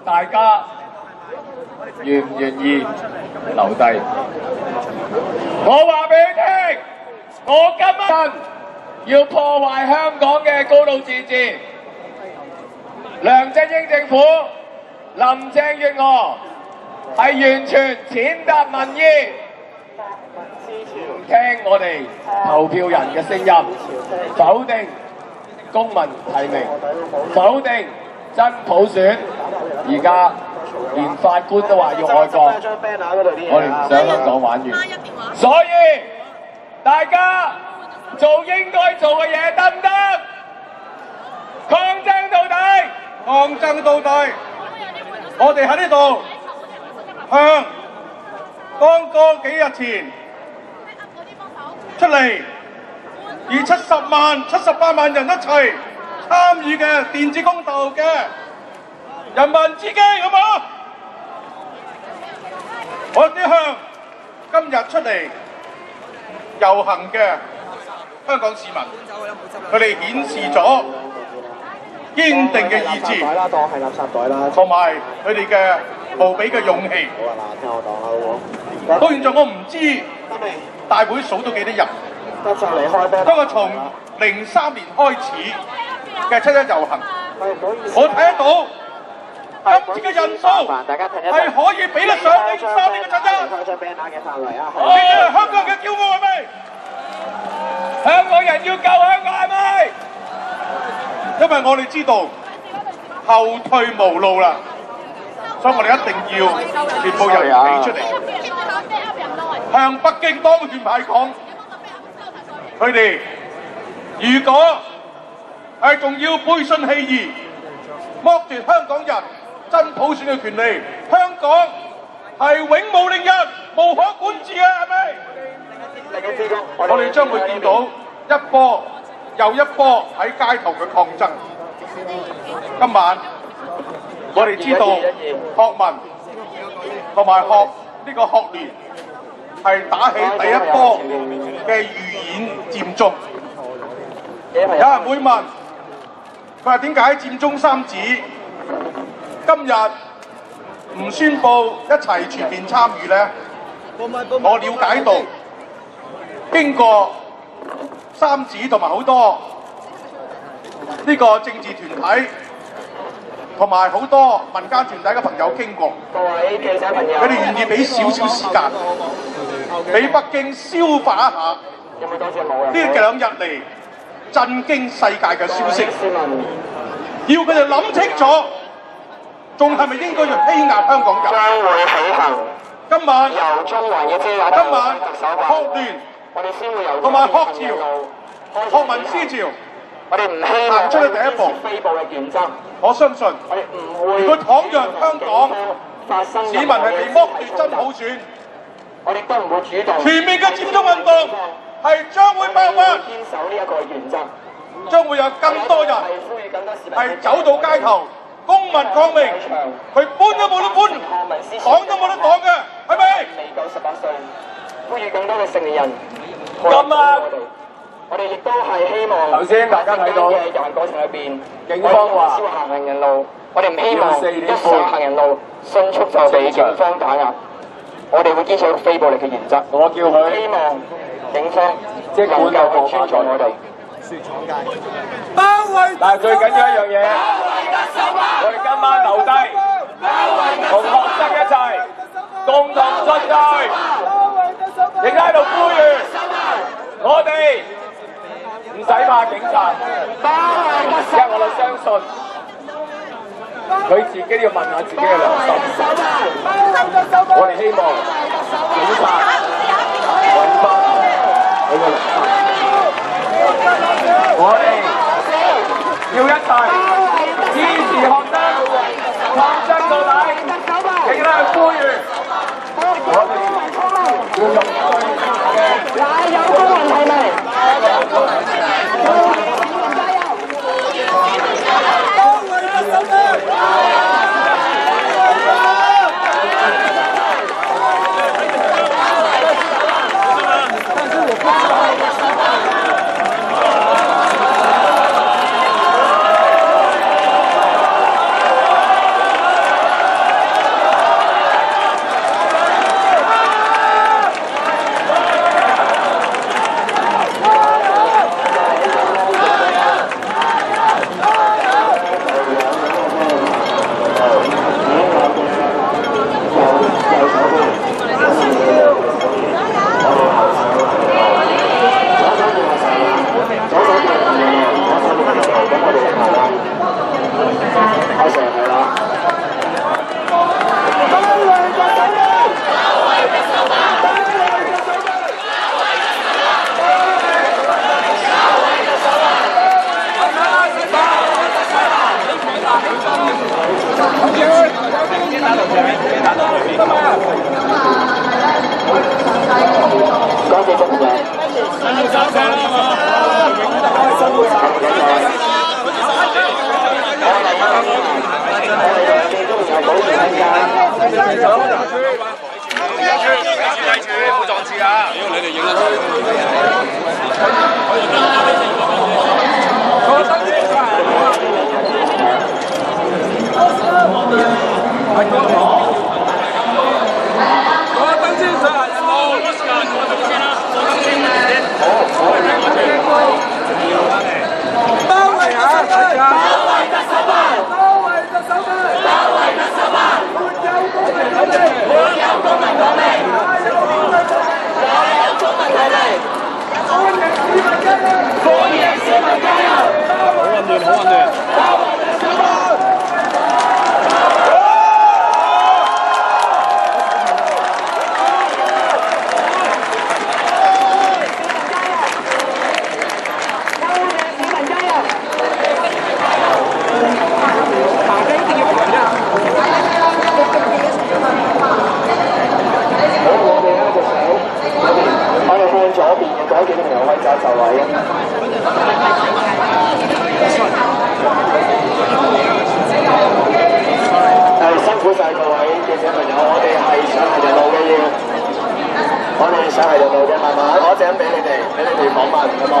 大家願唔願意留低？我話俾你聽，我今晚要破壞香港嘅高度自治。梁振英政府、林鄭月娥係完全踐踏民意，唔聽我哋投票人嘅聲音，否定公民提名，否定真普選。而家連法官都話要愛國，我哋唔想香港玩完，所以大家做應該做嘅嘢得唔得？抗爭到底！抗爭到底！我哋喺呢度向剛過幾日前出嚟以78萬人一齊參與嘅電子公投嘅人民之機，好唔好？我哋向今日出嚟遊行嘅香港市民，佢哋顯示咗堅定嘅意志，同埋佢哋嘅無比嘅勇氣。到現在我唔知大會數到幾多人，不過從03年開始嘅7·1遊行，我睇得到今次嘅人數係可以比得上03年嘅7·1。香港人嘅驕傲係咪？香港人要救香港係咪？因為我哋知道後退無路啦，所以我哋一定要全部人企出嚟，向北京當權派講，佢哋如果係仲要背信棄義，剝奪香港人真普選嘅權利，香港係永無寧日、無可管治嘅，係咪？我哋將會見到一波又一波喺街頭嘅抗爭。今晚我哋知道學民同埋學呢個學聯係打起第一波嘅預演佔中。有人會問，佢話點解佔中三子今日唔宣佈一齊全面參與呢？我了解到經過三子同埋好多呢個政治團體同埋好多民間團體嘅朋友傾過，佢哋願意俾少少時間，俾北京消化一下呢2日嚟震驚世界嘅消息，要佢哋諗清楚，仲係咪應該要欺壓香港人？將會起行。今晚學聯同埋學潮、學民思潮，我哋唔希望行出去第一步。我相信，如果倘若香港市民係被剝奪真普選，我哋都唔會主動。全面嘅佔中運動係將會爆發，堅守呢一個原則，將會有更多人係走到街頭，公民抗命，佢搬都冇得搬，擋都冇得擋嘅，係咪？未夠18歲，呼籲更多嘅成年人。今晚我哋亦都係希望頭先大家睇到嘅遊行過程裏邊，警方話燒行人路，我哋唔希望一上行人路迅速就被警方打壓。我哋會堅守非暴力嘅原則。我叫佢希望警方即管能夠尊重我哋。但係最緊要一樣嘢，我哋今晚留低，同學生一齊共同進退，亦喺度呼籲我哋唔使怕警察，因為我哋相信佢自己都要問下自己嘅良心。我哋希望警察揾翻佢嘅良心。我哋要一齊支持學生抗爭到底，亦都係呼籲我哋要用最有公民提名。多謝中嘅。冇撞字啊！屌你哋影得出。辛苦晒各位記者朋友，我哋係上行人路嘅要，我哋上行人路嘅，慢慢攞獎俾你哋訪問，好冇？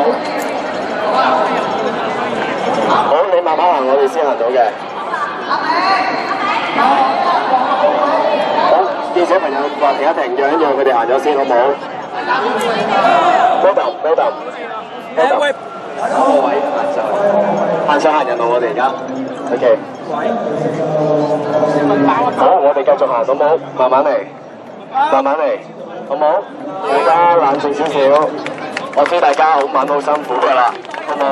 好，你慢慢行，我哋先行到嘅。好，記者朋友話停一停，讓一讓佢哋行咗先，好冇？Welcome。各位行上行人路，我哋而家 OK。好，我哋繼續行，好冇？慢慢嚟，好冇？大家冷靜少少，我知大家好晚好辛苦㗎啦，好冇？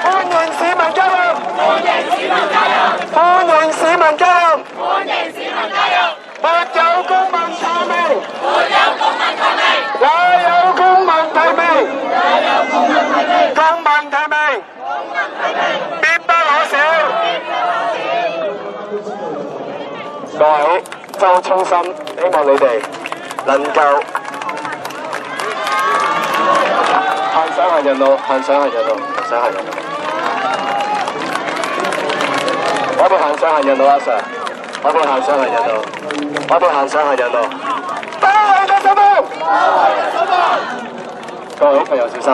歡迎市民加入！歡迎市民加入！沒有公民提名，也有公民提名，公民提名，必不可少。各位，周衷心希望你哋能夠行上行人路，我哋行上行人路，阿 Sir， 我哋行上行人路。包圍特首部，各位朋友小心。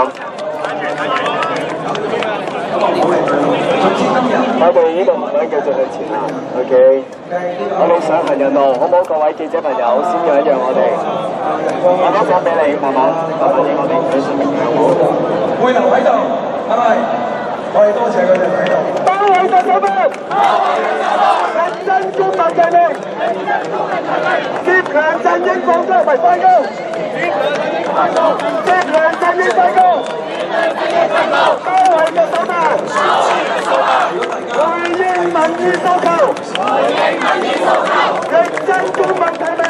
我哋呢個慢慢繼續去前行 ，OK。我哋上行人路，好唔好？各位記者朋友，先讓一讓我哋。我攞獎俾你，慢慢影我哋嘅視頻，好唔好？會留喺度，係咪？我哋多謝佢哋喺度。包圍特首部，認真公民提名，接梁振英放歌為快歌，接梁振英快歌，包圍特首部，回應民意訴求，認真公民提名，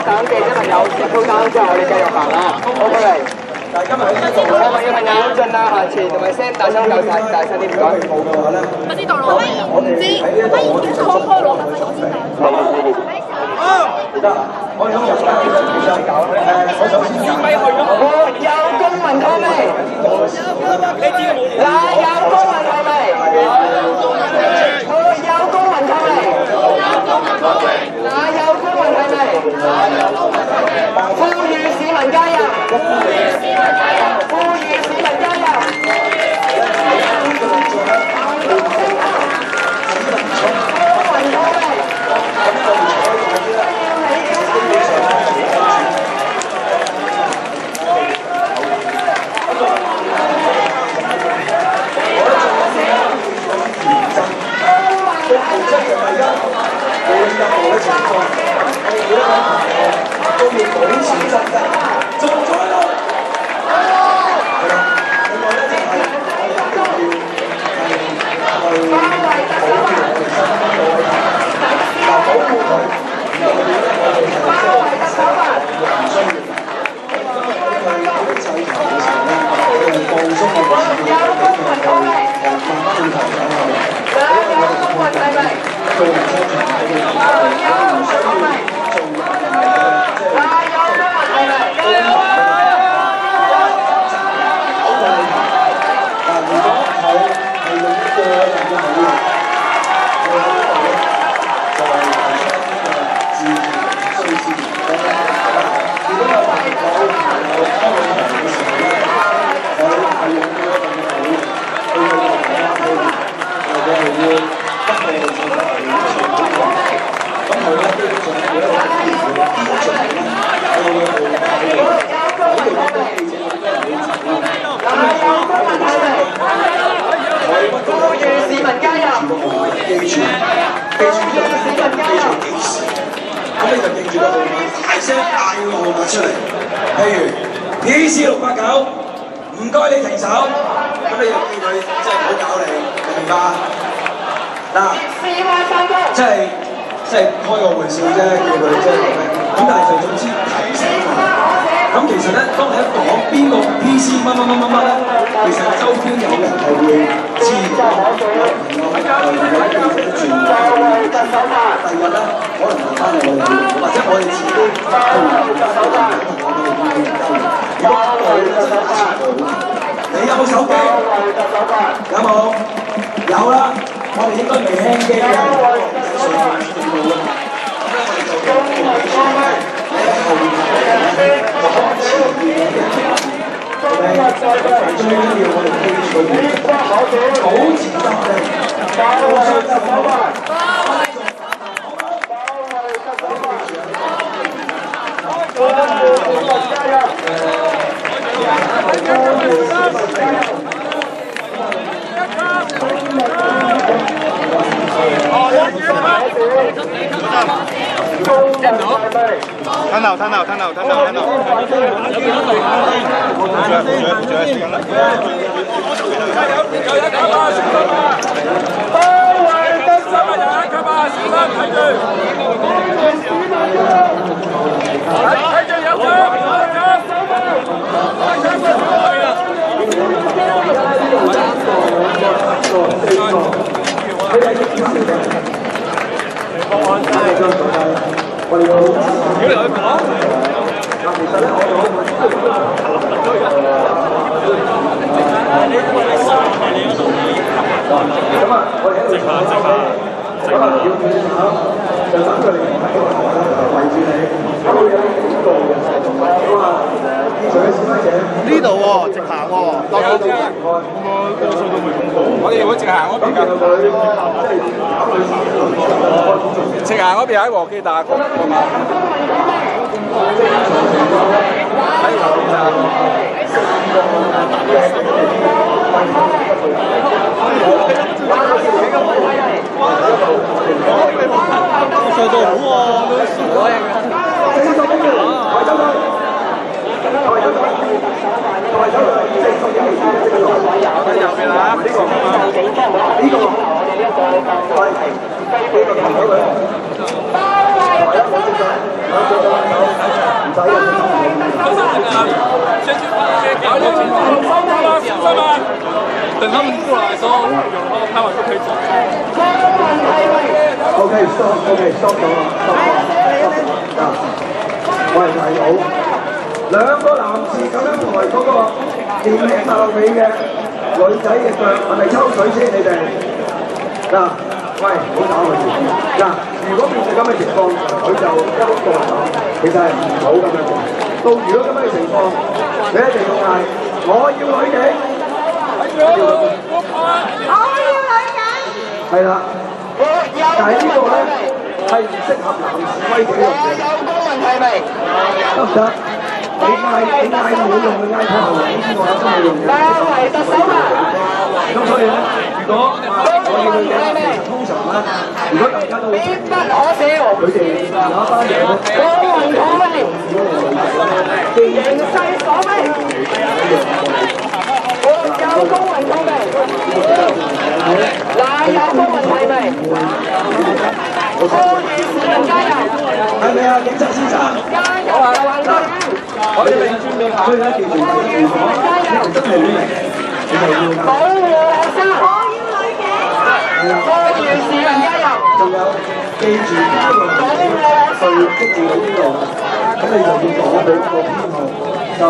等記者朋友接到單之後，我哋繼續行啦。OK 嚟。但係今日喺呢度，我問嘅朋友盡量行前，同埋聲大聲夠大聲啲，唔該。我知道咯，我唔知，不如叫錯開攞下先先。得，我哋今日想搞咧，我想先咪去咯。有公民抗命，哪有公民抗命？有公民抗命，哪有公民抗命？呼籲市民加入，呼籲市民加入。制球嘅時候咧，佢係放鬆我哋自己嘅慢慢去投手啊。因為我哋嘅控制咧，對人商場係會唔需要做任何嘅即係如果佢係用個人嘅努力，我喺呢度咧就係提出一啲嘅自然需要自然。如果有朋友有開會場嘅時候咧，佢係用個人嘅努力去到大家去，我哋係會不斷去做嘅係咁佢咧基本上每一個議員嘅標準咧，我會去睇嘅。呢度講緊記者嗰啲係會自己。呼籲市民加入，記住有咩記住幾時，咁你就記住個號碼，大聲嗌個號碼出嚟。譬如 PC 689，唔該你停手，咁你就叫佢即係唔好搞你，明白？嗱，即係開個玩笑啫，叫佢即係咁咧。咁但係就總之提醒佢。咁其實咧，當你一講邊個 PC 乜咧，其實周邊有人係會知嘅，有朋友有記者傳就會知。第日咧，可能留翻我哋或者我哋自己去交流，同我哋會交流。如果我哋真係知道，你有冇手機？有冇？有啦，我哋應該未輕機嘅，上面知道啦。咁咧，我哋就用部機出嚟。你喺後面睇咧，就可能前面嘅人，最緊要我哋記住個原則，保持鎮定，互相守法。睇到。我哋要好其實咧，我哋咁啊，我哋喺度咁啊，要見下，就等佢哋喺個台圍住你，咁會有啲警告嘅，咁啊，現場嘅示威者呢度喎，直行喎，落到度。多數都會公佈。我哋會直行嗰邊㗎。直行嗰邊喺和記大學嗰嘛。上到好喎，都少咗嘅。等他们过来的时候，有的话拍完就可以走。OK，stop 咗啦。我係睇到兩個男士咁樣抬嗰個健美貌美嘅女仔嘅腳，係咪抽水先？你哋嗱，喂，唔好搞佢住。嗱，如果面對咁嘅情況，佢就一碌過手，其實係唔好咁樣嘅。到如果咁樣嘅情況，你一定要嗌我要女警。係啦，但係呢個咧係唔適合男士威警用嘅。有冇問題未？得唔得？你嗌唔會用，你嗌佢後嚟先我有真係用嘅。係特首啊！咁所以咧，如果我要女警，通常咧，如果大家都必不可少，佢哋有一班人咧，公民抗命，形勢所逼。有公民抗命，嗱有公民提名，呼籲市民加油，係咪啊，警察先生？加油啊！嗱，所以咧，記住，如果你真係會嚟，你就要保護學生，我要女警，我要市民加油。仲有記住邊個去捉住你邊度，咁你就要講俾個編號，就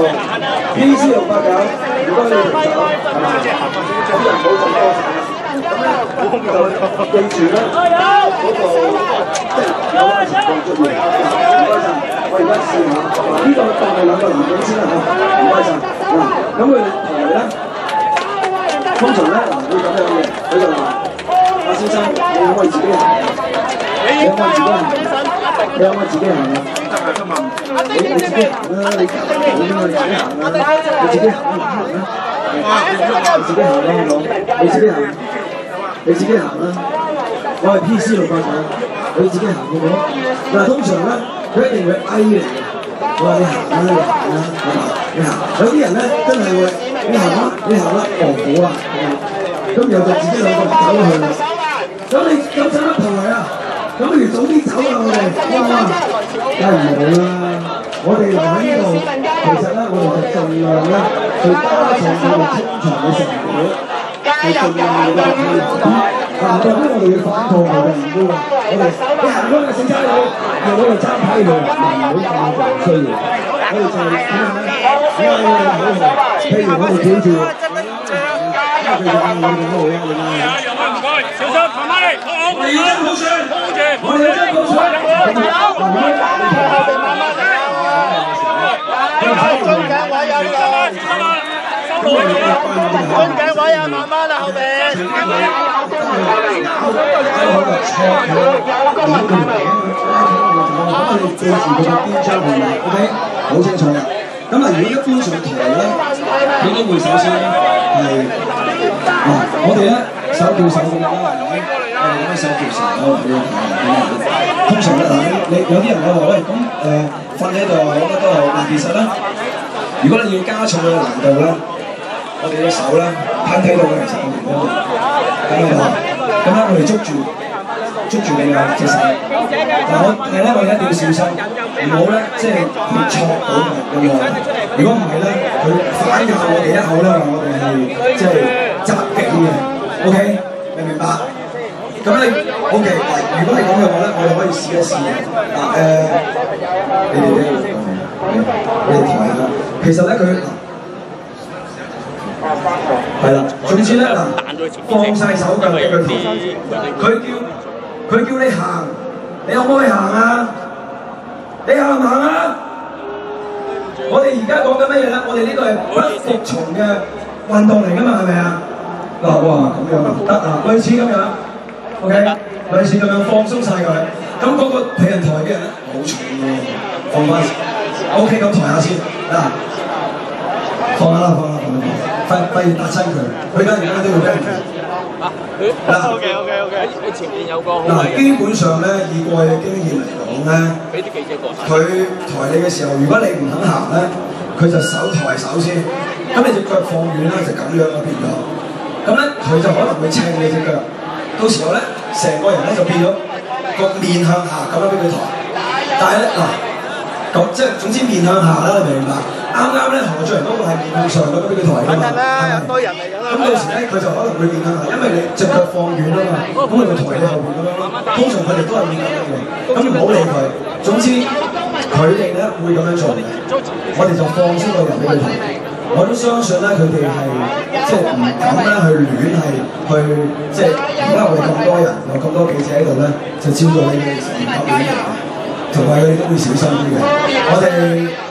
PC 689，如果你哋走，係嘛？咁就唔好咁多手。咁就記住咧，嗰個即係有個情況出現。唔該曬，我而家試下，呢個當係兩個男警先啦嚇，唔該曬。嗱，咁佢哋同嚟咧，通常咧嗱會咁樣嘅，佢就話：阿先生，你可唔可以自己行？你可唔可以自己行？你可唔可以自己行啊？你自己行啦，你自己行啦，你自己行啦，你自己行啦，你自己行。你自己行啦，我係 PC 689，你自己行好唔好？嗱，通常咧，佢一定會嗌你嘅，我話你行啦，你行啦，係嘛？你行，有啲人咧真係會，你行啦，你行啦，哦好啊，咁又就自己兩個走咗去啦。咁你有使乜抬啊？咁不如早啲走啦，我哋，哇！梗係唔好啦，我哋留喺呢度，其實咧，我哋就盡量咧去加重我哋清場嘅成本。係盡量令到佢行到咧，我哋要反抗佢嘅，唔會話我哋你行開嘅死差佬，用我哋爭牌佢，唔會咁做需要。我哋就係點樣咧？因為我哋好紅，譬如我哋叫住，因為佢就嗌我哋好好啊，唔該，小心，慢慢嚟，我哋要真好水，我哋要真好水，樽頸位有呢個。樽頸位啊，慢慢啊，後邊。OK， 好清楚啦。咁啊，如果一般上台咧，應該會首先係我哋咧手叫手咁啦，係咪？我哋咁樣手叫手，你要睇通常咧你有啲人咧話喂咁瞓喺度我覺得都係嗱，其實咧，如果你要加重嘅難度咧。我哋嘅手咧，攤睇到嘅其實我哋嗰度，喺度，咁咧我哋捉住你嘅隻手，但係咧我哋一定要小心，唔好咧即係去戳到人咁樣。如果唔係咧，佢反咬我哋一口咧，話我哋係即係襲擊嘅 ，OK， 明唔明白？咁你 OK， 如果係咁嘅話咧，我哋可以試一試嗱你哋抬下，其實咧佢。係啦，總之咧嗱，放晒手腳俾佢抬，佢叫你行，你可唔可以行啊？你行唔行啊？我哋而家講緊乜嘢咧？我哋呢個係不服從嘅運動嚟㗎嘛，係咪啊？嗱，哇，咁樣得啊，類似咁樣 ，OK， 類似咁樣放鬆晒佢，咁嗰個俾人抬嘅人咧好重喎，放翻 ，OK， 咁抬下先，嗱，放下啦，放下。費事打親佢，佢而家都會跟住。嗱 ，OK， 你前面有個嗱，基本上咧，以過去嘅經驗嚟講咧，俾啲記者過佢抬你嘅時候，如果你唔肯行咧，佢就手抬手先，咁你隻腳放遠啦，就咁樣啊變咗。咁咧，佢就可能會撐你隻腳，到時候咧，成個人咧就變咗個面向下咁樣俾佢抬。但係咧嗱，咁即係總之面向下啦，你明唔明白？啱啱咧何俊仁嗰個係面向上咁俾佢抬㗎嘛，係多人嚟㗎啦。咁到時咧佢就可能會面向下，因為你隻腳放遠啊嘛，咁佢就抬你後邊咁樣咯。通常佢哋都係面向嘅，咁唔好理佢。總之佢哋咧會咁樣做嘅，我哋就放鬆個人俾佢抬。我都相信咧佢哋係即係唔敢咧去亂係去即係而家我哋咁多人有咁多記者喺度咧，就照到你哋唔敢亂嚟，同埋佢哋都會小心啲嘅。我哋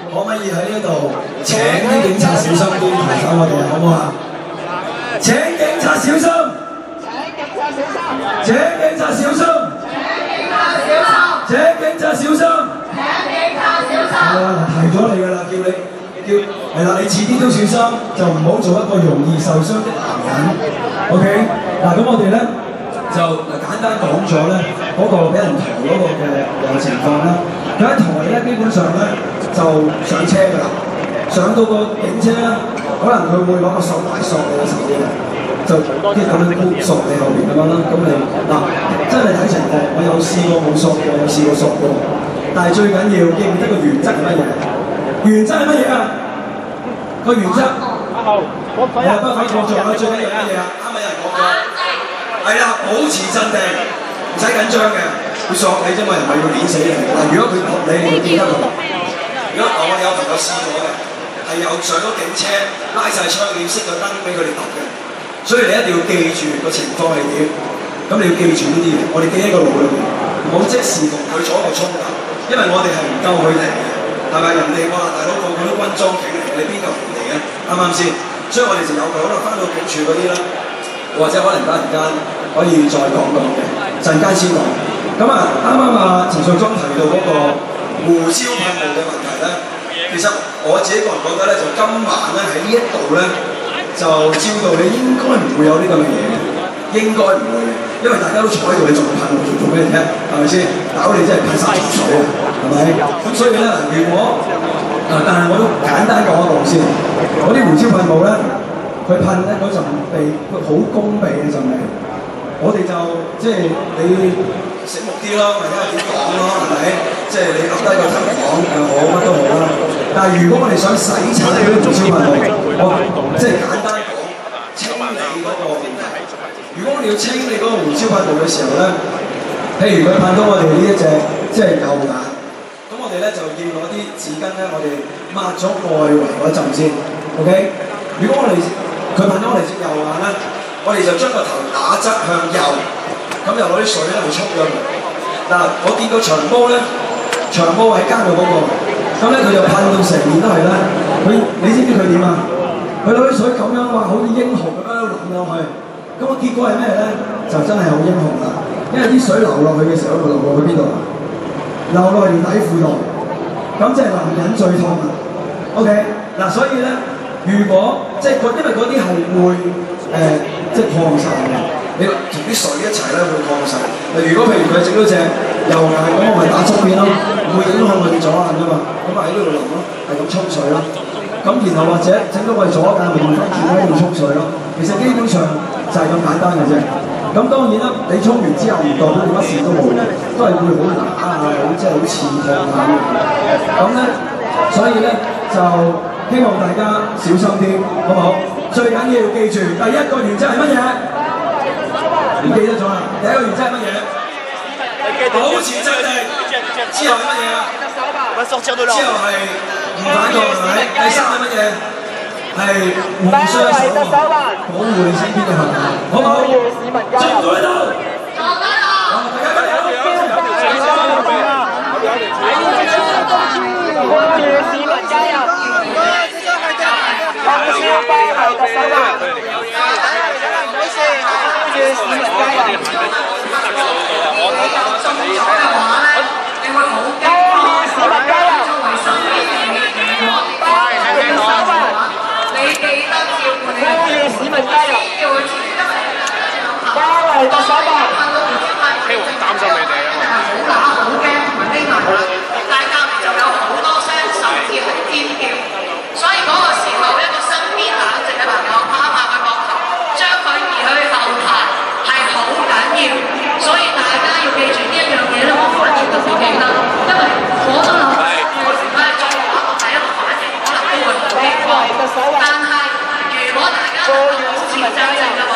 可唔可以喺呢度請啲警察小心啲提醒我哋好唔好啊？請警察小心！請警察小心！請警察小心！係啦，提咗你㗎啦，叫你係啦，你遲啲都小心，就唔好做一個容易受傷的男人。OK， 嗱咁我哋咧就簡單講咗咧嗰個俾人抬嗰個嘅情況啦。佢一抬咧，基本上咧就上車㗎啦，上到個警車咧，可能佢會攞個手帶索你嘅手嘅，就即係咁樣索你後邊咁樣啦。咁你嗱真係睇情況，我有試過冇索過，有試過索過，但係最緊要記唔記得個原則係乜嘢？原則係乜嘢啊？個原則不反抗做啊！最緊要乜嘢啊？啱啱有人講咗，係啦，保持鎮定，唔使緊張嘅，佢索你啫嘛，又唔係要碾死你。嗱，如果佢撲你，你就記得佢。如果我有朋友試咗嘅，係有上咗警車，拉晒窗簾，熄咗燈俾佢哋揼嘅。所以你一定要記住個情況係點。咁你要記住呢啲嘢，我哋記喺個腦裏邊，唔好即時同佢做一個衝突，因為我哋係唔夠佢哋嘅，係咪？人哋話大佬個個都軍裝警嚟，你邊夠人哋嘅？啱唔啱先？所以我哋就有佢可能翻到警署嗰啲啦，或者可能等陣間可以再講嘅，陣間先講。咁啊，啱啱啊陳淑莊提到嗰個胡椒噴霧嘅問題咧，其實我自己個人覺得咧，就今晚咧喺呢一度咧，就照道理應該唔會有呢咁嘅嘢嘅，應該唔會，因為大家都坐喺度，你仲噴霧做咩啫？係咪先？搞你真係噴殺蟲水啊，係咪？咁所以咧，如果但係我都簡單講一講先，嗰啲胡椒噴霧咧，佢噴咧嗰陣味，佢好攻鼻嘅陣味，我哋就即係你醒目啲咯，或者點講咯，係咪？即係你噏低個頭講我乜都好啦。但係如果我哋想洗刷嗰啲胡椒噴霧，我即係簡單講清理嗰個問題。如果我哋要清理嗰個胡椒噴霧嘅時候咧，譬如佢噴到我哋呢一隻即係右眼。我哋咧就要攞啲紙巾咧，我哋抹咗外圍嗰陣先 ，OK？ 如果我哋佢噴咗我哋隻右眼咧，我哋就將個頭打側向右，咁就攞啲水咧去沖咗佢。嗱，我見到長毛咧，長毛喺街度嗰個，咁咧佢就噴到成面都係啦。你知唔知佢點啊？佢攞啲水咁樣話，好似英雄咁樣淋落去。咁個結果係咩咧？就真係好英雄啦，因為啲水流落去嘅時候，佢流落去邊度啊？流落條底褲度，咁即係男人最痛啊 ！OK， 嗱，所以咧，如果即係因為嗰啲係會即係擴散嘅，你同啲水一齊咧會擴散。如果譬如佢整到隻右眼，咁我咪打側邊咯，唔會影響我哋左眼噶嘛。咁咪喺呢度淋咯，係咁沖水咯。咁然後或者整到我哋左眼，咪用翻轉喺度沖水咯。其實基本上就係咁簡單嘅啫。咁當然啦，你沖完之後唔代表你乜事都冇嘅，都係會好乸啊，即係好刺痛啊。咁咧，所以咧就希望大家小心啲，好唔好？最緊要記住第一個原則係乜嘢？唔記得咗啦。第一個原則係乜嘢？保持鎮定。之後係乜嘢啊？之後係唔反抗係咪？第三係乜嘢？係互相守望，保護你身邊嘅朋友，好唔好？進到呢度，大家加油！呼籲市民加入，通宵包圍特首辦，唔好事，呼籲市民加入。呼籲市民加入。呼籲市民加入，包圍特首辦。希望擔心你哋啊嘛。好打好驚同埋匿埋啦，但係隔離就有好多聲，甚至係尖叫。所以嗰個時候，一個身邊冷靜嘅朋友拍一拍佢膊頭，將佢移去後排係好緊要。所以大家要記住呢一樣嘢咧，我反而特別記得，因為我都諗我如果係作為一個第一個反應，可能都會好驚慌。但係如果大家保持鎮靜嘅話，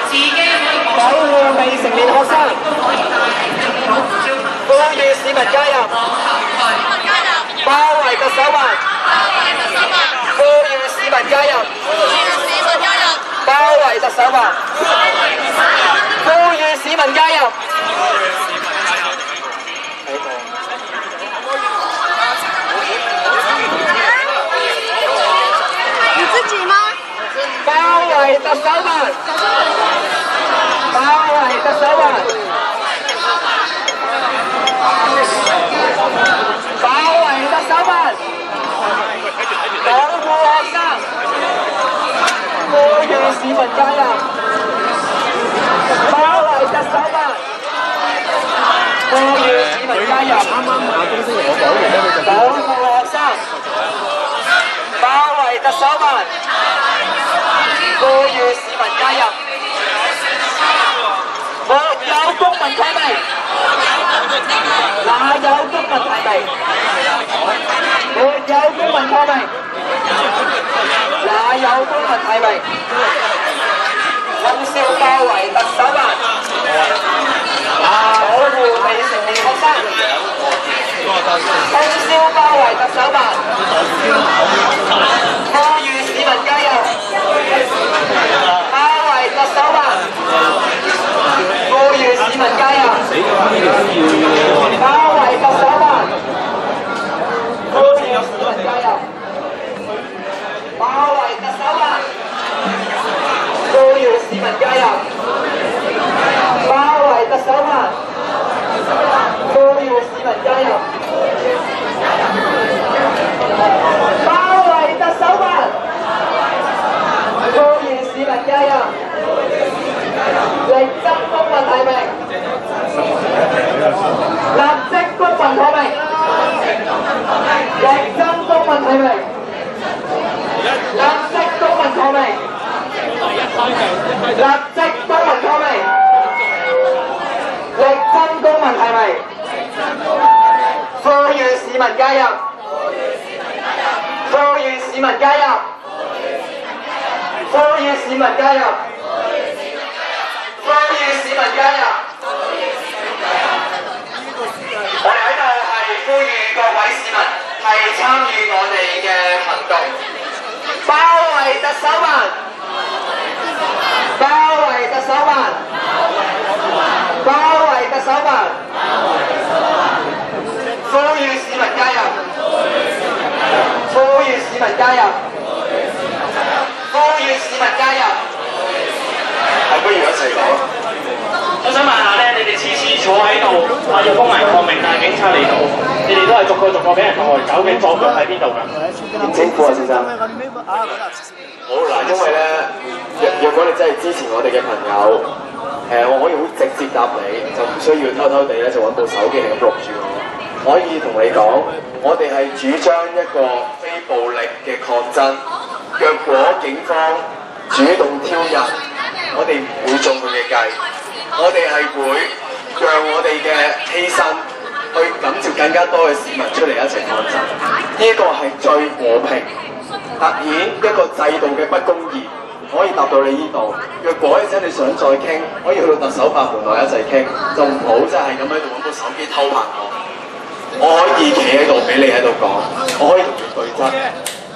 自己可以保護未成年學生，都可以帶嚟一個好招牌。呼籲市民加入，包圍特首辦，呼籲市民加入，包圍特首辦，呼籲市民加入。你自己嗎？包圍特首辦，包圍特首辦，包圍特首辦，保護學生，呼籲市民加入，包圍特首辦，呼籲市民加入，保護學生，包圍特首辦。呼籲市民加入，沒有公民提名，哪有公民提名？有公民抗命，哪有公民提名？通宵包圍特首辦，保護未成年學生。通宵包圍特首辦，呼籲市民加油！包圍特首辦，呼籲市民加油！包圍特首辦，呼籲市民加油！包圍特首辦，呼籲市民加油！包圍特首辦，呼籲市民加油！包圍特首辦，呼籲市民加油！力爭公民提名，立即公民抗命，力爭公民提名，立即公民抗命，立即公民抗命，力爭公民提名，呼籲市民加入，呼籲市民加入，呼籲市民加入，呼籲市民加入。我哋喺度係呼籲各位市民係參與我哋嘅行動，包圍特首辦，包圍特首辦，包圍特首辦，呼籲市民加入，呼籲市民加入，呼籲市民加入。係不如一齊講。我想問下咧，你哋次次坐喺度話要公民抗命，但係警察嚟到，你哋都係逐個俾人抬走嘅，左腳喺邊度㗎？點稱呼啊，先生？好嗱，因為咧，若果你真係支持我哋嘅朋友，我可以好直接答你，就唔需要偷偷地咧就揾部手機嚟咁錄住我。可以同你講，我哋係主張一個非暴力嘅抗爭。若果警方主動挑釁，我哋唔會中佢嘅計。我哋係會讓我哋嘅犧牲去感召更加多嘅市民出嚟一齊抗爭。呢個係最和平，凸顯一個制度嘅不公義。可以答到你呢度。若果你真係想再傾，可以去到特首辦門內一齊傾，就唔好真係咁喺度揾部手機偷拍我。我可以企喺度俾你喺度講，我可以同你對質，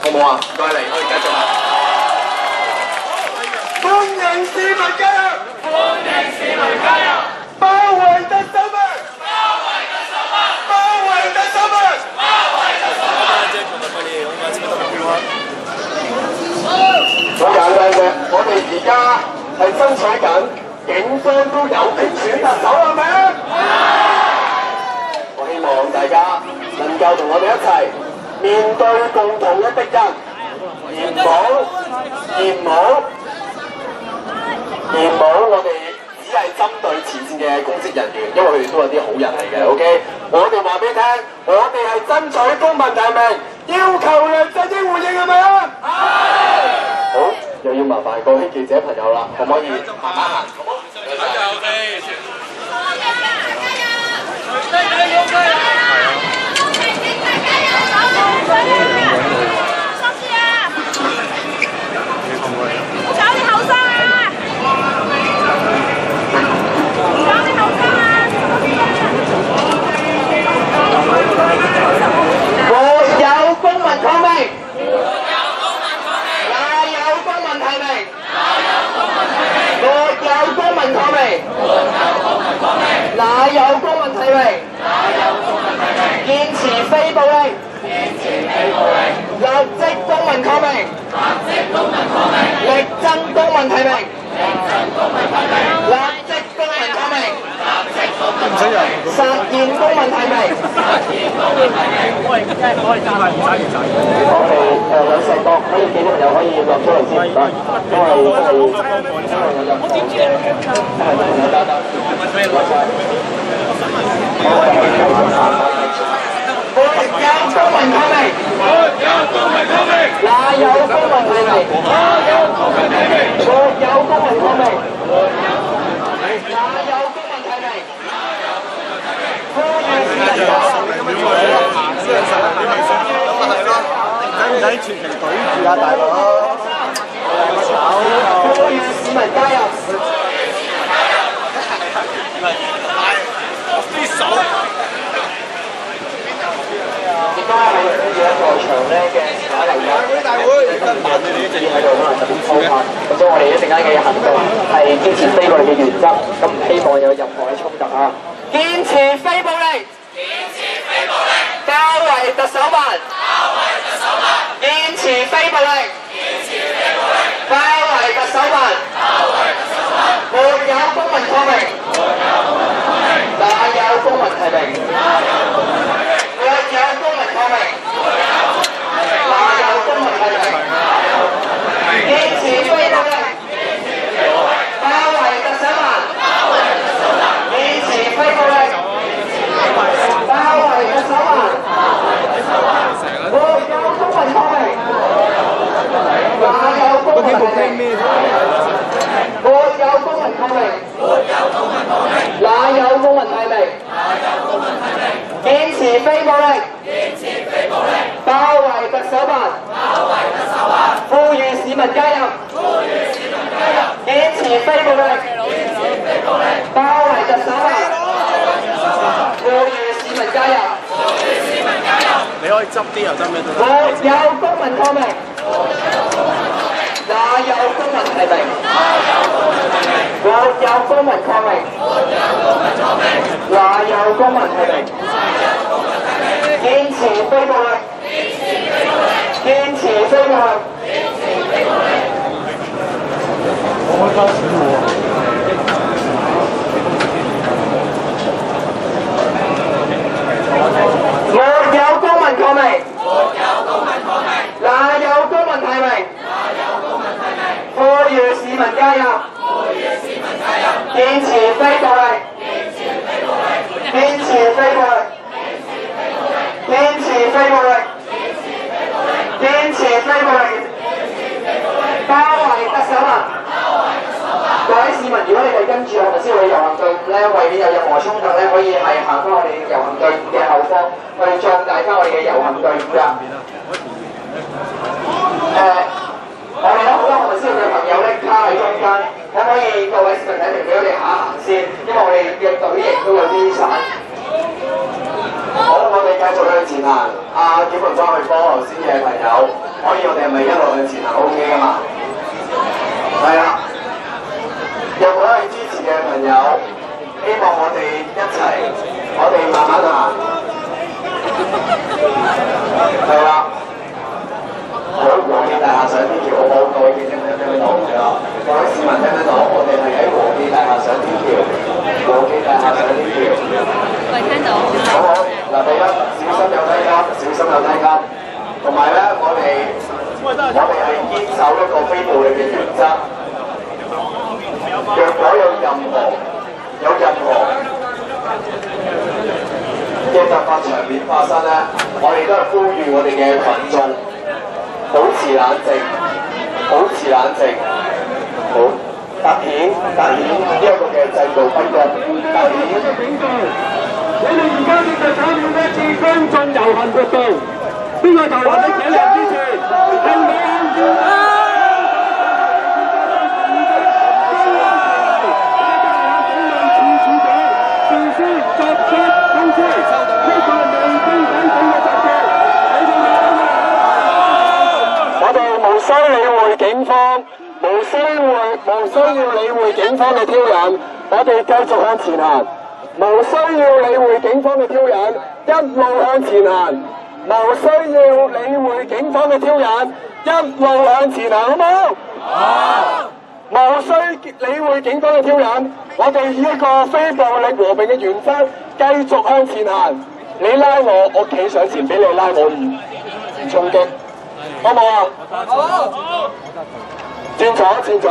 好唔好啊？唔該你，我哋繼續啦。歡迎市民加入！歡迎市民加入！包圍特首辦！包圍特首辦！包圍特首辦！包圍特首辦！好簡單啫，我哋而家係爭取緊，警方都有權選特首，係咪啊？我希望大家能夠同我哋一齊面對共同嘅敵人，而唔好我哋只係針對前線嘅公職人員，因為佢哋都有啲好人嚟嘅。OK， 我哋話俾你聽，我哋係爭取公民提名，要求梁振英回應，係咪啊？係。好，又要麻煩各位記者朋友啦，可唔可以慢慢行？好冇？哪有公民提名？堅持非暴力，立即公民抗命，力爭公民提名，立即公民抗命，實現公民提名。我哋有成個可以記得朋友可以落出嚟先，因為有任何嘅公民抗命，哪有公民提名？沒有公民抗命，哪有公民提名？呼籲市民加入。使全程懟住啊，大佬！呼籲市民加入。啲手。亦都係呼籲在場咧嘅打嚟嘅大會，喺度可能特別抽拍，咁所以我哋一陣間嘅行動係堅持非暴力嘅原則，咁唔希望有任何嘅衝突啊！堅持非暴力，包圍特首辦，堅持非暴力，包圍特首辦，沒有公民抗命，哪有公民提名？沒有公民抗命，哪有公民提名？堅持非暴力，包圍特首辦，堅持非暴力，包圍特首辦，沒有公民抗命，哪有公民提名？沒有公民抗命，哪有公民提名？堅持非暴力，包圍特首辦，呼籲市民加入，堅持非暴力，包圍特首辦，呼籲市民加入。你可以執啲又執咩都得。沒有公民抗命，哪有公民提名？沒有公民抗命，哪有公民提名？堅持非暴力，堅持非暴力。我開始沒有公民抗命，哪有公民提名？呼籲市民加入，堅持非暴力，堅持非暴力，堅持非暴力，堅持非暴力，包圍特首辦。各位市民，如果你哋跟住我哋先會遊行隊伍咧，為免有任何衝突咧，可以係行翻我哋遊行隊伍嘅後方，去壯大翻我哋嘅遊行隊伍㗎。我哋有好多我哋先嘅朋友咧卡喺中間，可唔可以各位市民睇明俾我哋行一行先？因為我哋嘅隊形都有啲散。好，我哋繼續向前行。阿檢文幫去幫頭先嘅朋友，可以我哋係咪一路向前行 ？OK 㗎嘛？係啦。若果係支持嘅朋友，希望我哋一齊，我哋慢慢行。係啦。好，和記大廈上天橋，好唔好？各位記者聽唔聽到？係啦，各位市民聽唔聽到？我哋係喺和記大廈上天橋，和記大廈上天橋。喂，聽到。好好，嗱，第一，小心有低級，小心有低級。同埋咧，我哋係堅守一個非暴力嘅原則。若果有任何嘅突發場面發生咧，我哋都係呼籲我哋嘅群眾保持冷靜，保持冷靜，好，突顯呢一個嘅制度不公，突顯。你哋而家正在搞緊一次公眾遊行活動，邊個遊行你請人支持？係咪啊？無需理會警方，無需要理會警方嘅挑釁，我哋繼續向前行。無需要理會警方嘅挑釁，一路向前行。無需要理會警方嘅挑釁，一路向前行，好冇？好。無需理會警方嘅挑釁，我哋以一個非暴力和平嘅原則繼續向前行。你拉我，我企上前俾你拉我，唔衝擊。好唔好啊？好。轉左。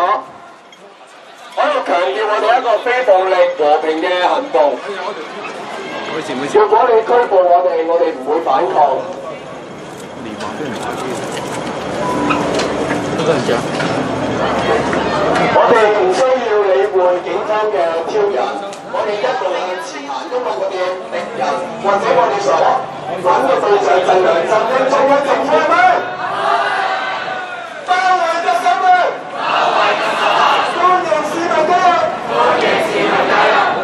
我喺度強調我哋一個非暴力和平嘅行動。如果你拘捕我哋唔會反抗。我哋唔需要理會警方嘅挑釁，我哋一路向前行，因為我哋嘅敵人或者我哋所揾嘅對象就係梁振英中央政府係咪？包圍特首們，歡迎市民加入，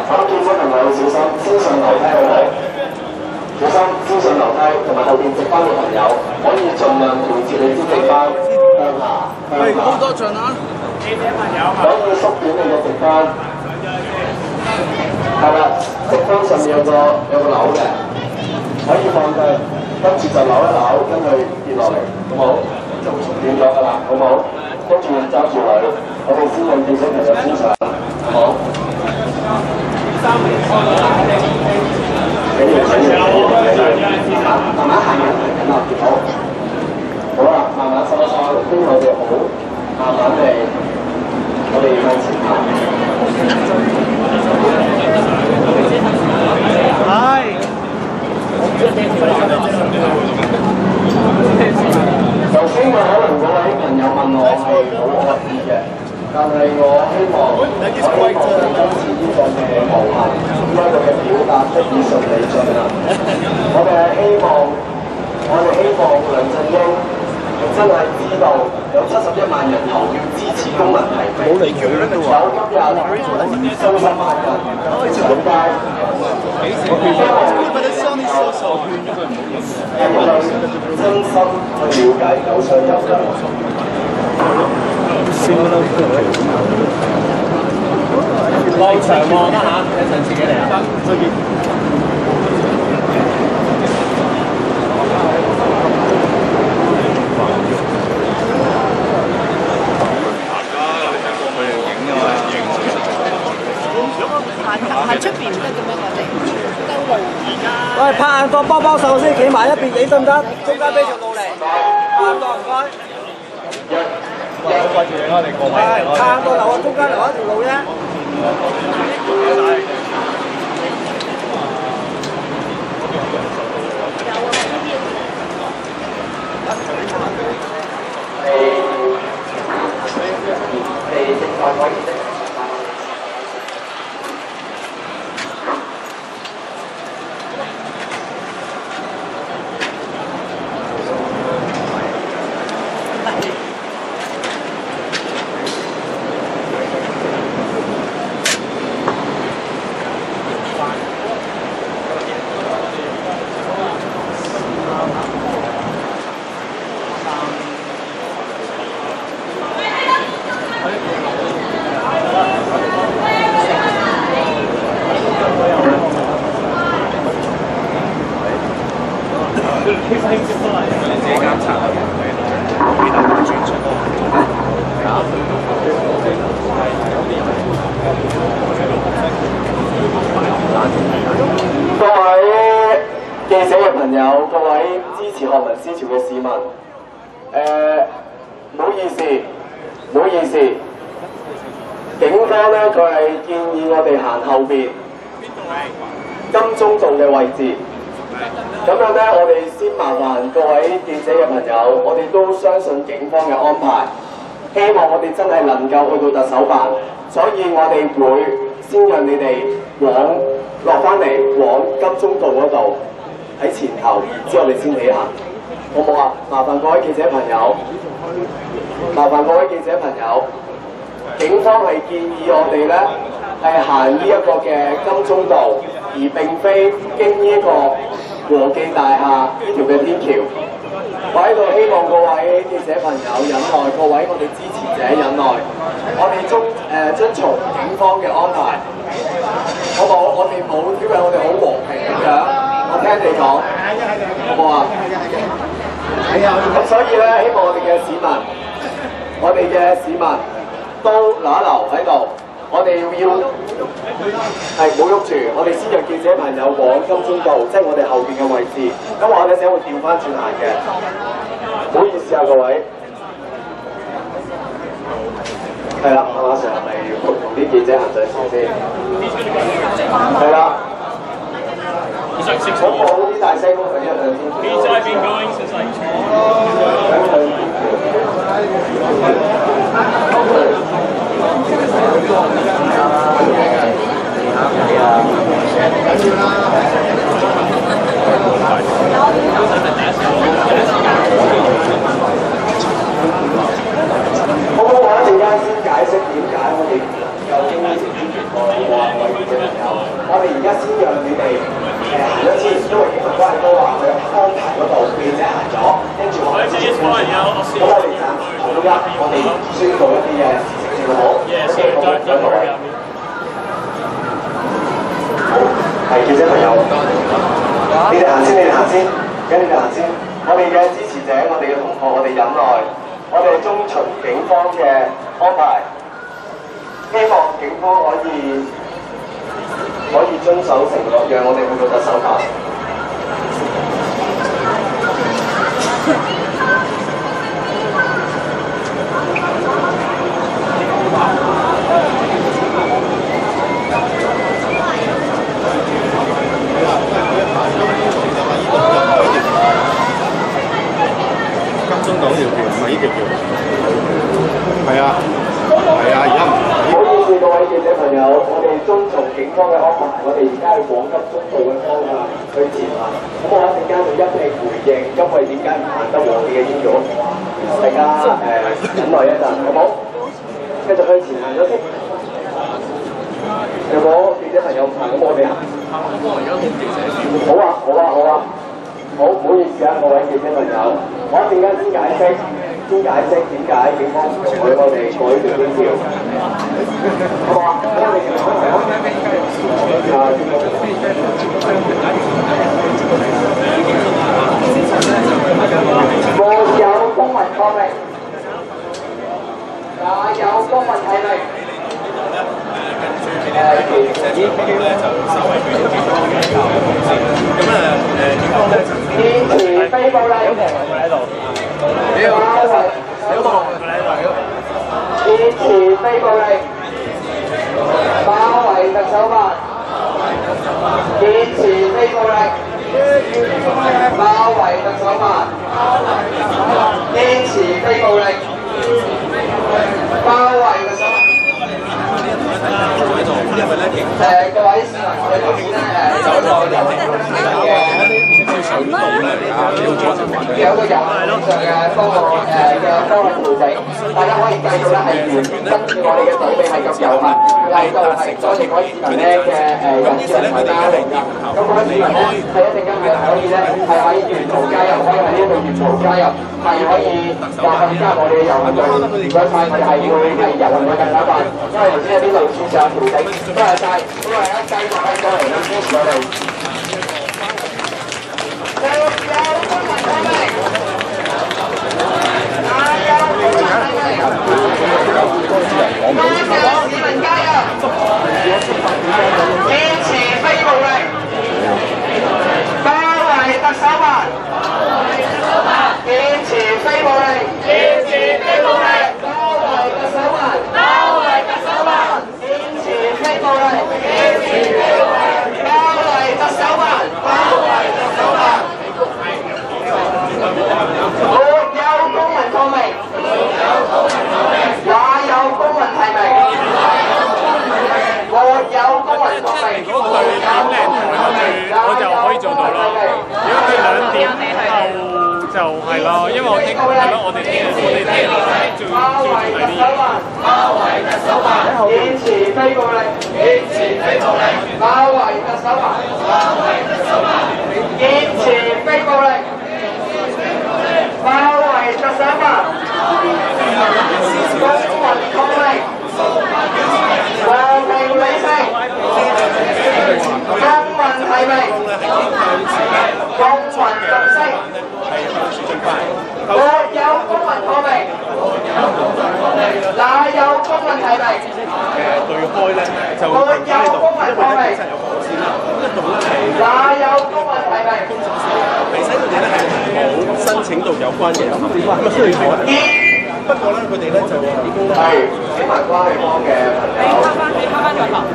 我見親朋友小心，先上樓梯好唔好？小心先上樓梯，同埋後邊直班嘅朋友可以盡量調節你支直班向下。好多場啊！可以縮短你嘅直班。係啦，直班上面有個鈕嘅，可以放佢，跟住就扭一扭，跟佢跌落嚟，好冇？就會縮短咗㗎啦，好冇？跟住揸住佢，我哋先讓記者朋友先上，好冇？慢慢行緊嚟緊啦，好。好啦，慢慢收一收，跟住我哋好，慢慢地，我哋向前行。係。頭先可能嗰位朋友問我係好惡意嘅，但係我希望今次呢個嘅無限呢一個嘅表達得以順利進行。我哋希望梁振英真係知道有71萬人投票支持公民提名，有今日數十萬人上街。我希望真心去了解有商有量。內場望啦嚇，一陣自己嚟啊！喺出邊唔得嘅咩？我哋兜路。喂，拍硬檔幫手先，企埋一邊影得唔得？中間俾條路嚟。拍硬檔唔該。掛住影啊！你過埋。拍硬檔留啊，中間留一條路啫。各位記者嘅朋友，各位支持學民思潮嘅市民，唔好意思，警方咧佢係建議我哋行後邊金鐘道嘅位置。咁樣咧，我哋先麻煩各位記者嘅朋友，我哋都相信警方嘅安排，希望我哋真係能夠去到特首辦，所以我哋會先讓你哋落翻嚟往金鐘道嗰度喺前頭，然之後我哋先起行，好唔好啊？麻煩各位記者朋友，警方係建議我哋咧係行呢一個嘅金鐘道，而並非經呢個和記大廈呢條嘅天橋。我喺度希望各位記者朋友忍耐，各位我哋支持者忍耐，我哋遵從警方嘅安排，好冇？我哋冇，因為我哋好和平咁樣，我聽你講，好冇啊？咁所以咧，希望我哋嘅市民都留一留喺度，我哋要係唔好喐住，我哋先讓記者朋友往金鐘道，即係我哋後邊嘅位置。咁我哋陣會調翻轉行嘅，唔好意思啊各位。係啦，阿馬 Sir 係咪同啲記者行上前先？係啦。好唔好啲大聲嗰陣一兩天。各位記者朋友，我哋而家先讓你哋行咗先，因為警民關係都話佢安排嗰度記者行咗，跟住我哋先咁我哋暫時統一，我哋宣佈一啲嘢事情好唔好？係記者朋友，你哋行先，你哋行先，跟住你哋行先。我哋嘅支持者，我哋嘅同學，我哋忍耐，我哋遵循警方嘅安排，希望警方可以遵守承諾，讓我哋去到特首辦。金鐘島條橋唔係呢條橋，係啊，而家唔唔好意思，各位記者朋友，我哋遵從警方嘅安排，我哋而家去廣急中道嘅方向去前行。咁我一陣間就一併回應，因為點解唔行得往你嘅煙咗？大家忍耐一陣，好冇？繼續去前行咗先。如果記者朋友唔行，咁我哋行。好啊，好啊，好啊。好，唔好意思啊，各位記者朋友，我一陣間先解釋點解警方唔容許我哋改條天橋，好嘛？咁我哋繼續開始啦。沒有公民抗命，也有公民提名。咧就稍微遠啲方嘅咁警方咧就堅持非暴力。喺度，堅持非暴力，包圍特首辦。堅持非暴力，包圍特首辦。堅持非暴力，包圍特首辦。各位市民，我哋頭先咧走咗有個有個有方案調整，大家可以繼續咧係跟住我哋嘅準備係咁遊行，嚟到係咗我哋嗰啲市民咧嘅人潮同埋交流㗎。咁嗰啲市民咧係一陣間係可以咧係喺沿途加入，可以喺呢度沿途加入，係可以話去加我哋嘅遊行隊。唔該晒，我哋係會係遊行會更加快，因為頭先有啲路線上調整，多謝晒，因為咧繼續喺過嚟咧支持我哋。有公民抗命，有公民提名，多謝市民加入，堅持非暴力，包圍特首辦，堅持非暴力，堅持非暴力，包圍特首辦，包圍特首辦，堅持非暴力，堅持非暴力，包圍特首辦，包圍特首辦。沒有公民抗命，也有公民提名。沒有公民抗命，如果對啱咧我就可以做到咯。如果佢2點後就係咯，因為我聽係咯，我哋聽日最係啲包圍特首辦，堅持非暴力，堅持非暴力，包圍特首辦，堅持非暴力。包圍特首辦，公民抗命，和平理性，公民提名，公民共識，沒有公民抗命，哪有公民提名？對開咧就沒有公民抗命，哪有公民提名？未使佢哋咧係冇申請到有關嘅咁需要睇。不過咧，佢哋咧就已經係警民關係方嘅朋友。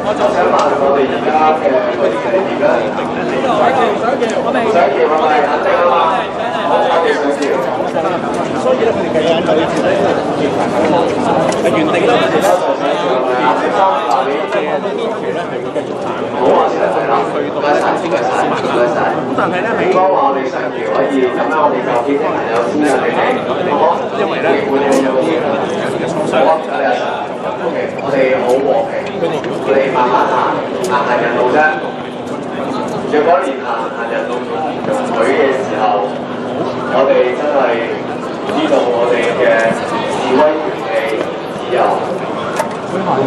我就想問我哋而家嘅佢哋嘅點咧？想調係咪肯定啊嘛？好，我哋想調。所以咧，佢哋嘅眼就要調咧，係原定咧，佢哋咧就想調嗱，你嘅呢條咧係會繼續行。好啊，先係啦，去到咧申請嘅市民咁但係咧喺剛話我哋上調可以，咁咧我哋就記者朋友先讓你哋，好唔好？因為咧我哋有啲嘅磋商。我哋好和平，我哋慢慢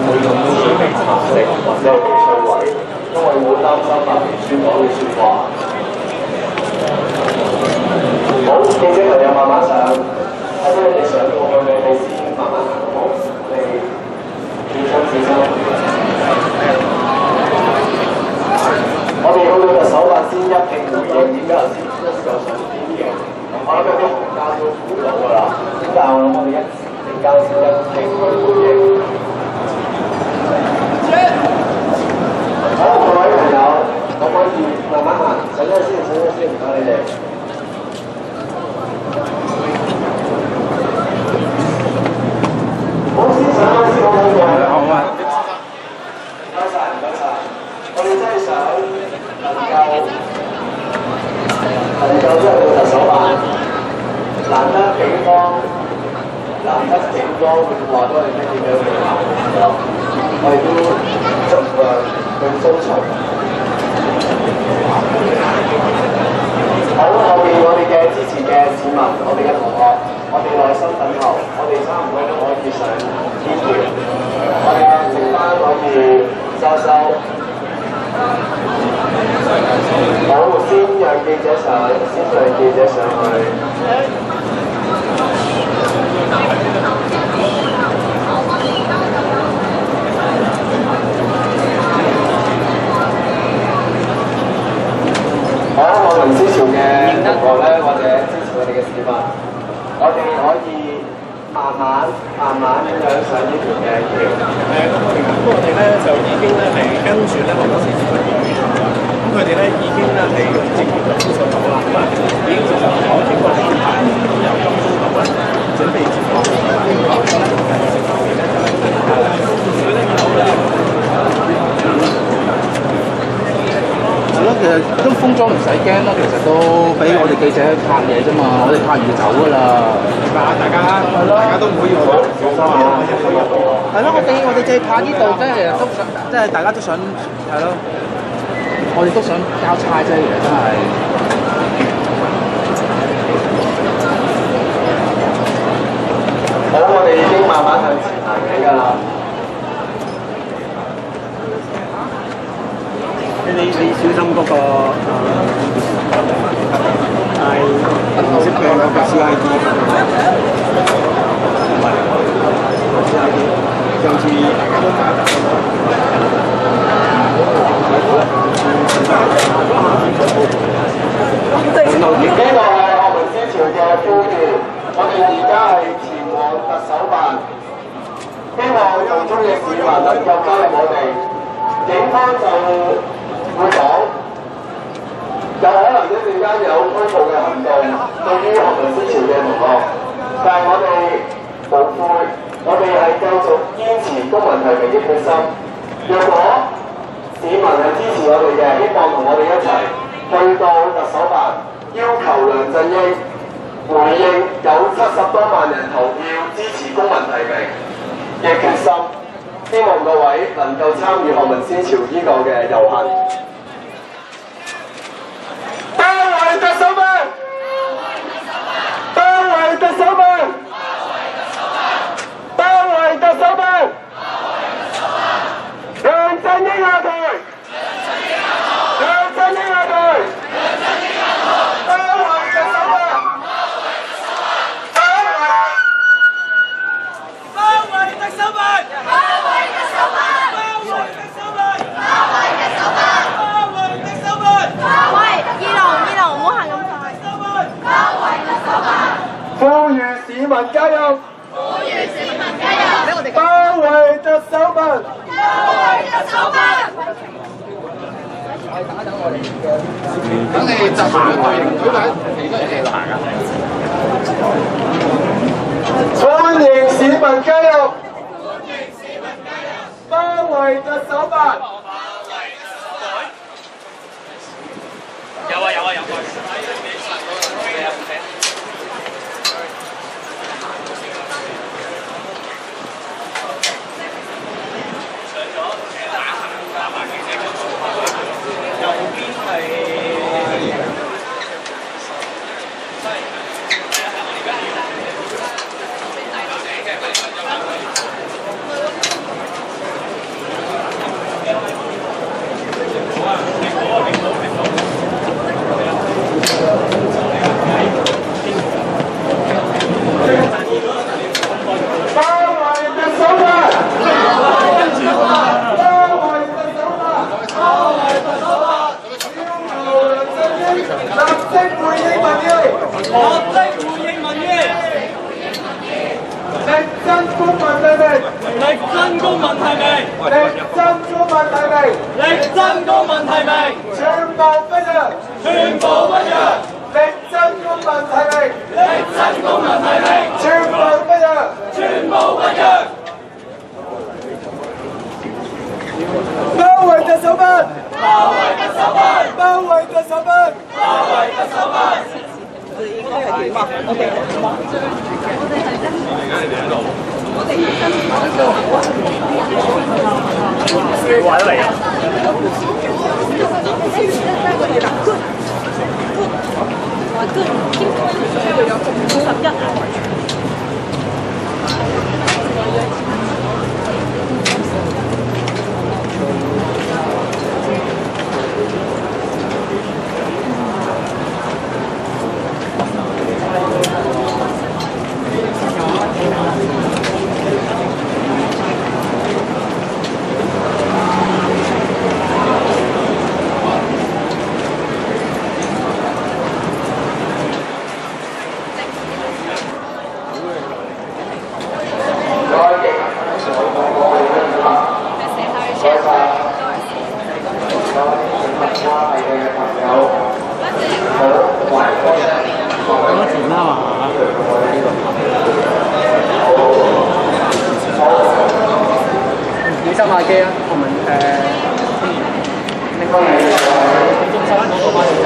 冇咁水平合適或者係被摧毀，因為會擔心文宣講嘅説話。好，記者朋友慢慢上，或者你哋上到去你哋先慢慢行好，你小心小心。我哋去到特首辦先一併回應，點解頭先一時有上邊嘅？我諗有啲行家都估到㗎啦，但係我哋一陣間先一併去回應。好，各位朋友，可唔可以慢慢行？上咗先，唔該你哋。好，先上咗先好嘅。好啊。唔該晒，唔該晒。我哋真係想能夠即係到特首辦，難得警方會話俾我哋聽點樣去行，我哋都盡量去遵從。好，後面我哋嘅支持嘅市民，我哋嘅同學，我哋耐心等候，我哋差唔多都可以上天橋，我哋剩翻可以收。好，先讓記者上去。好，我們支持嘅同學咧，或者支持我哋嘅市民，我哋可以慢慢咁樣上呢條嘅橋。咁我哋咧就已經咧係跟住咧好多時事嘅演員，咁佢哋咧已經咧係接完咗接受到啦，咁啊已經接受咗經過安排，都由金鐘道咧準備接訪，咁咧食飯嘅咧就係水拎口咧。係咯，其實都封裝唔使驚啦，其實都俾我哋記者去拍嘢啫嘛，我哋拍完就走㗎啦。大家係咯，大家都唔可以好小心啊！係咯，我哋淨係拍呢度，真係都想，即係大家都想係咯，我哋都想交差啫，其實真係。好，我哋已經慢慢向前行緊㗎啦。你小心嗰個係紅色嘅嗰個 CID， 唔係 CID， 上次大家都打得呢個係學民思潮嘅呼籲，我哋而家係前往特首辦，希望途中嘅市民能夠加入我哋。警方就會講，有可能一陣間有拘捕嘅行動，對於學民思潮嘅同學，但係我哋無悔，我哋係繼續堅持公民提名嘅決心。若果市民係支持我哋嘅，希望同我哋一齊去到特首辦，要求梁振英回應有70多萬人投票支持公民提名嘅決心。希望各位能夠參與學民思潮呢個嘅遊行。包圍特首辦！包圍特首辦！包圍特首辦！梁振英下台！梁振英下台！包圍特首辦！包圍特首辦！呼籲市民加入！呼籲市民加入！包圍特首辦！包圍特首辦！等你集團嘅隊形舉例，其他人行啊！歡迎市民加入！歡迎市民加入！包圍特首辦！有啊！提名，力爭公民提名，力爭公民提名，力爭公民提名，全部不讓，全部不讓，力爭公民提名，力爭公民提名，全部不讓，全部不讓。包圍特首辦，包圍特首辦，包圍特首辦，包圍特首辦。話得嚟啊！你收買機啊？同埋另外中山嗰個巴士站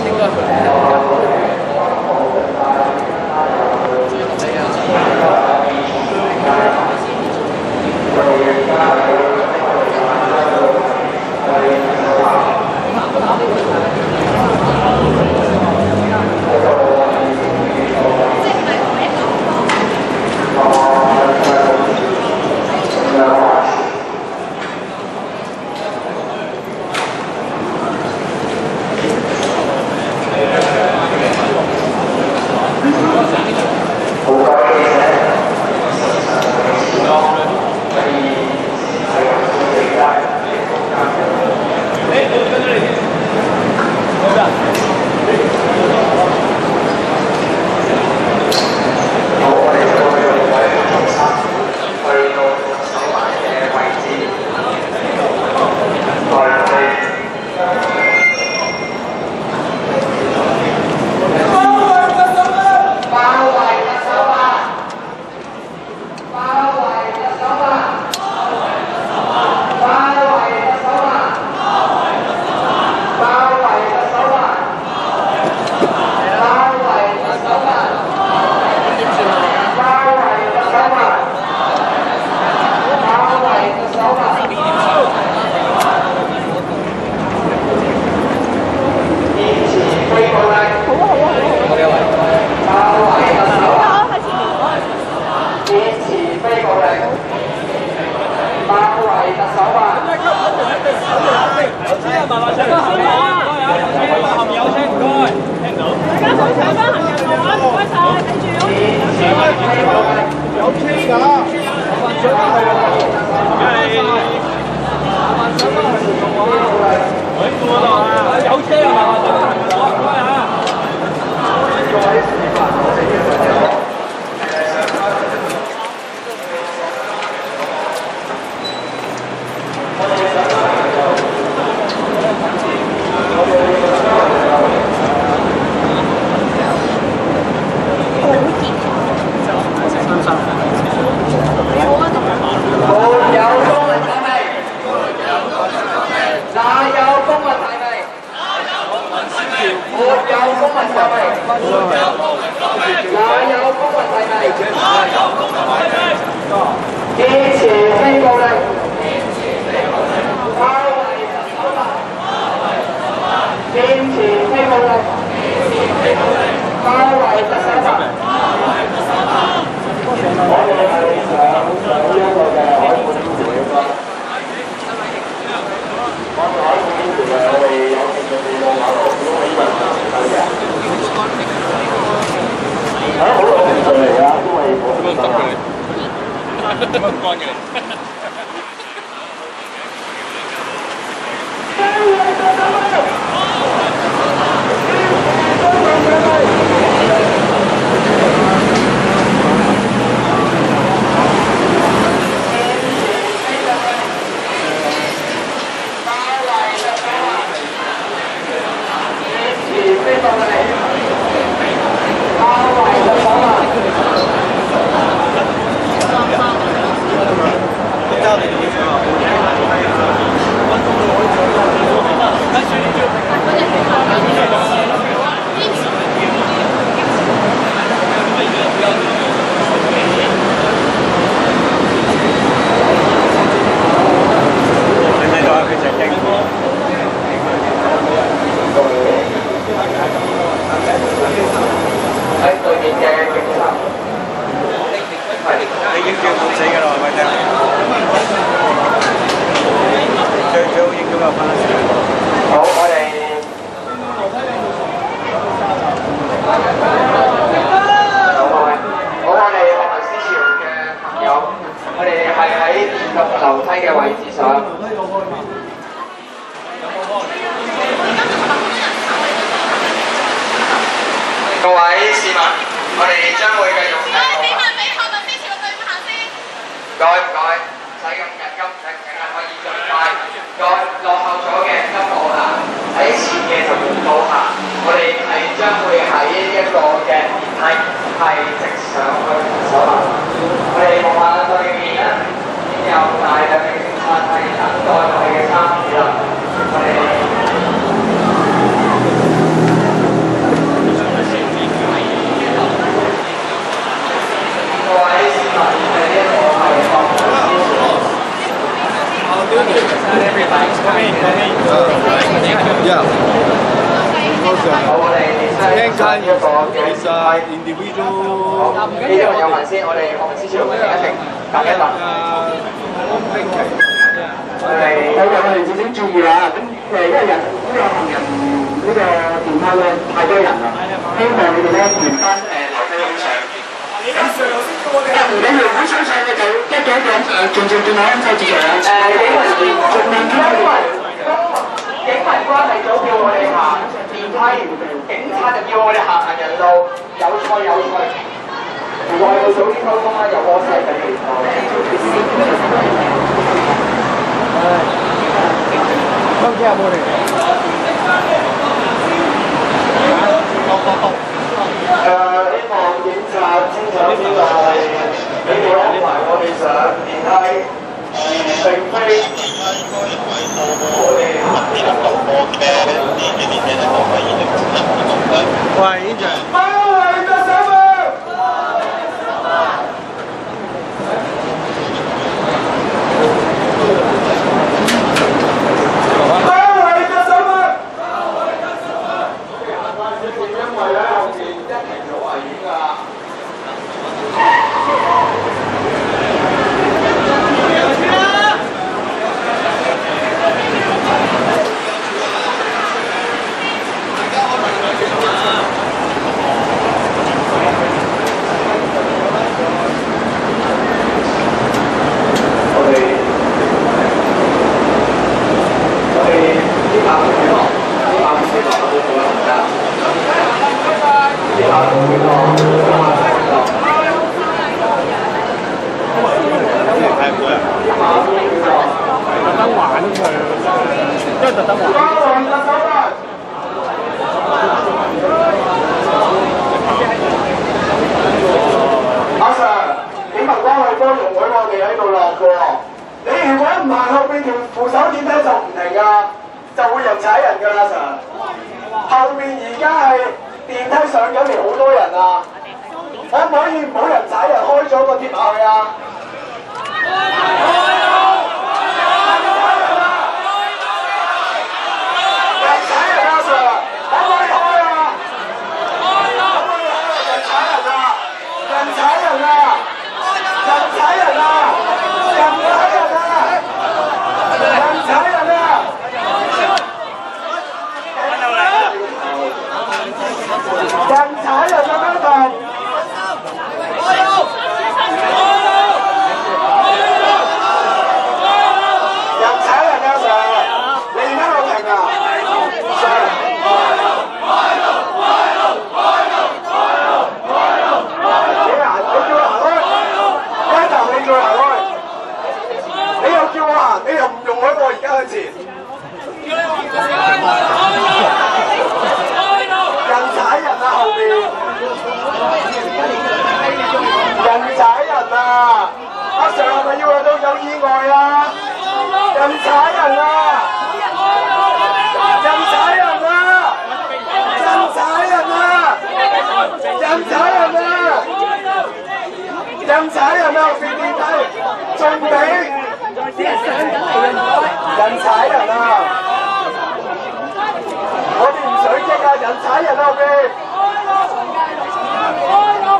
應該咯，係咪聽？最好影咗個巴士。好，我哋學民思潮嘅朋友，我哋係喺樓梯嘅位置上。各位市民，我哋將會繼續。俾學民思潮嘅隊伍行先。唔該，唔該，唔使咁緊急，請可以盡快。再落後咗嘅跟我行，喺前嘅就唔好行。我哋係將會喺一個嘅電梯係直上去所行。我哋望下對面咧，已經有大量嘅警察係等待我哋嘅參與啦。我哋各位市民，呢一個係學民思潮。好，我哋mankind is individual。好，呢度有文先，我哋學民思潮一定隔一立。我哋小心注意啦。咁因為行人呢個電梯咧太多人啦，希望你哋咧沿翻樓梯向上。你哋唔好想上嘅就一腳一腳盡量安就住佢啦。警民關係組叫我哋行電梯，警察就叫我哋行人路，有賽。我哋早啲溝通啦，有我細嘅地方。今朝有冇嚟？希望警察清楚知道係你哋安排我哋上電梯，並非我哋行呢條路過嘅電梯就可以喂，呢隻。包圍特首部。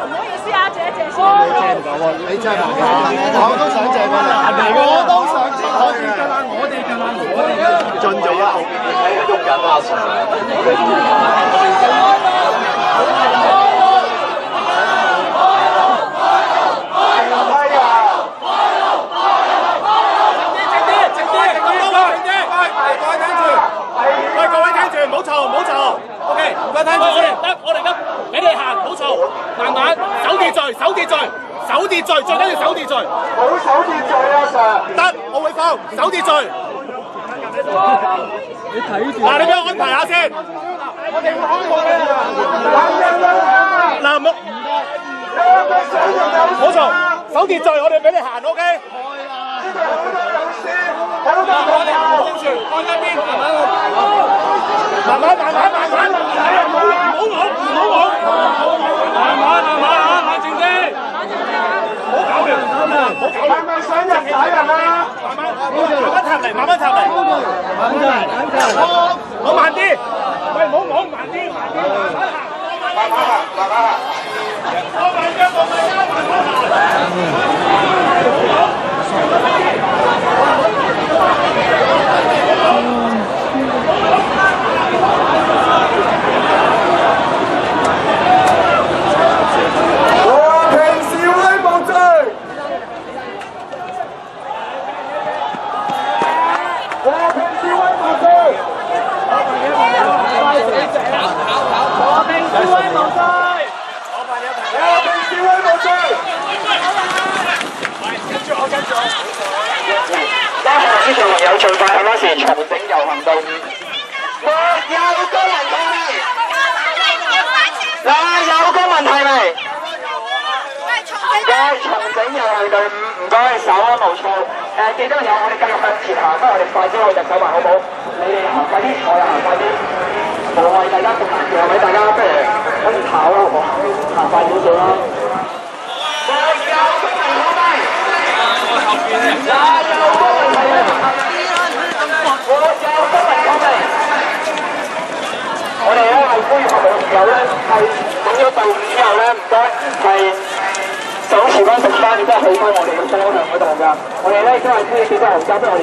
唔好意思啊，謝謝先。你真係盲嘅，我都想借過嚟，我都想借過嚟㗎啦，我哋進咗啦，後邊睇喐緊阿 Sir。唔好嘈，唔好嘈。OK， 唔該，聽住先。得，我哋得，你哋行，唔好嘈，慢慢，守秩序，守秩序，守秩序，最緊要守秩序。好守秩序啊 ，Sir。得，我會放，守秩序。你睇住。嗱，你俾我安排下先。我哋會開幕嘅。嗱，唔好嘈，守秩序，我哋俾你行 ，OK。好多有事，看一邊，慢慢，唔好冷靜啲，唔好搞亂，係咪想人打人啊？慢慢插嚟，我慢啲，喂，唔好慢啲，希望朋友盡快喺嗰時重整遊行隊伍。有公民抗命，嗱有公民提名，唔該重整遊行隊伍，唔該手安無措。記得有我哋繼續向前行，不過我哋快啲去入手環好唔好？你哋行快啲，我又行快啲，無謂大家咁難調位，大家不如跟住跑啦，好唔好？行快少少啦。有公民抗命，我哋咧係呼籲學民嘅時候咧，係整咗隊伍之後咧，唔該係手持翻食翻，亦都係去翻我哋嘅方向嗰度㗎。我哋咧亦都係呼籲幾多行家，不如我哋。